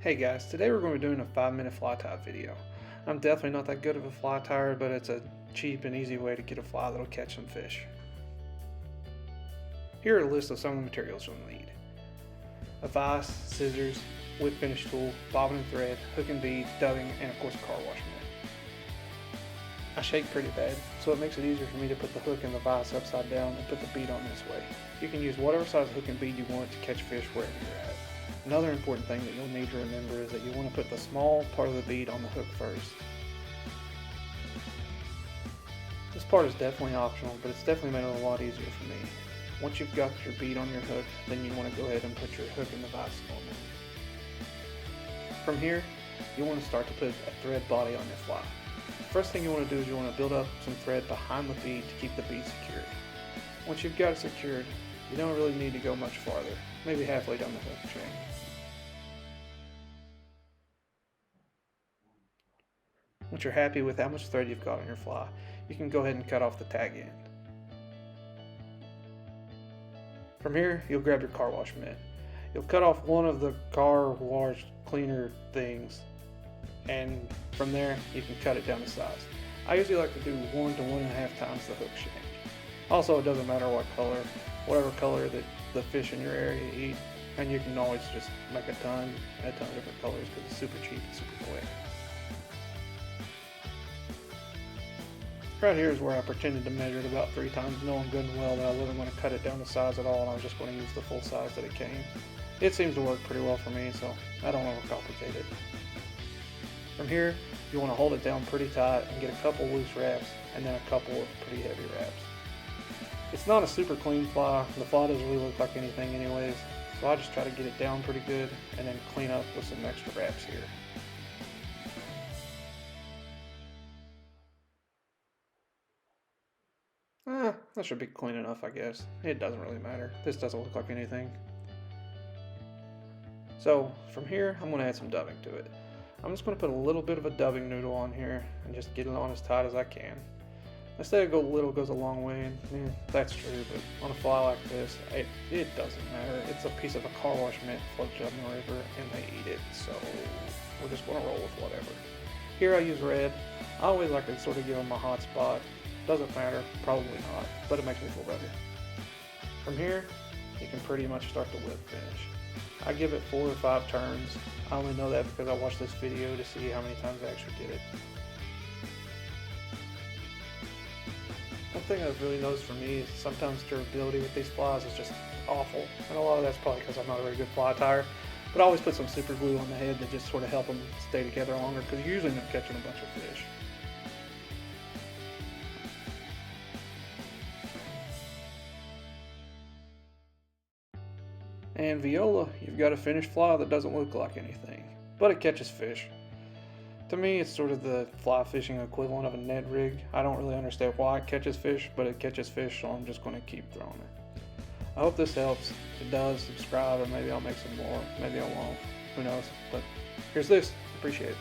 Hey guys, today we're going to be doing a 5-minute fly tie video. I'm definitely not that good of a fly tyer, but it's a cheap and easy way to get a fly that'll catch some fish. Here are a list of some of the materials you'll need. A vise, scissors, whip finish tool, bobbin and thread, hook and bead, dubbing, and of course a car wash mitt. I shake pretty bad, so it makes it easier for me to put the hook and the vise upside down and put the bead on this way. You can use whatever size hook and bead you want to catch fish wherever you're at. Another important thing that you'll need to remember is that you want to put the small part of the bead on the hook first. This part is definitely optional, but it's definitely made it a lot easier for me. Once you've got your bead on your hook, then you want to go ahead and put your hook in the vise normally. From here, you want to start to put a thread body on your fly. The first thing you want to do is you want to build up some thread behind the bead to keep the bead secured. Once you've got it secured, you don't really need to go much farther, maybe halfway down the hook chain. Once you're happy with how much thread you've got on your fly, you can go ahead and cut off the tag end. From here, you'll grab your car wash mitt. You'll cut off one of the car wash cleaner things, and from there, you can cut it down to size. I usually like to do 1 to 1.5 times the hook change. Also, it doesn't matter what color, whatever color that the fish in your area eat, and you can always just make a ton of different colors because it's super cheap and super quick. Right here is where I pretended to measure it about 3 times, knowing good and well that I wasn't going to cut it down to size at all, and I was just going to use the full size that it came. It seems to work pretty well for me, so I don't overcomplicate it. From here, you want to hold it down pretty tight and get a couple loose wraps, and then a couple of pretty heavy wraps. It's not a super clean fly, the fly doesn't really look like anything anyways, so I just try to get it down pretty good, and then clean up with some extra wraps here. That should be clean enough, I guess. It doesn't really matter. This doesn't look like anything. So, from here, I'm going to add some dubbing to it. I'm just going to put a little bit of a dubbing noodle on here and just get it on as tight as I can. They say go little goes a long way, and that's true, but on a fly like this, it doesn't matter. It's a piece of a car wash mitt floats down the river, and they eat it, so we're just going to roll with whatever. Here I use red. I always like to sort of give them a hot spot. Doesn't matter, probably not, but it makes me feel better. From here, you can pretty much start the whip finish. I give it 4 or 5 turns. I only know that because I watched this video to see how many times I actually did it. One thing I've really noticed for me is sometimes durability with these flies is just awful, and a lot of that's probably because I'm not a very good fly tyer, but I always put some super glue on the head to just sort of help them stay together longer because you usually end up catching a bunch of fish. And viola, you've got a finished fly that doesn't look like anything, but it catches fish. To me, it's sort of the fly fishing equivalent of a Ned rig. I don't really understand why it catches fish, but it catches fish, so I'm just going to keep throwing it. I hope this helps. If it does, subscribe, or maybe I'll make some more. Maybe I won't. Who knows? But here's this. Appreciate it.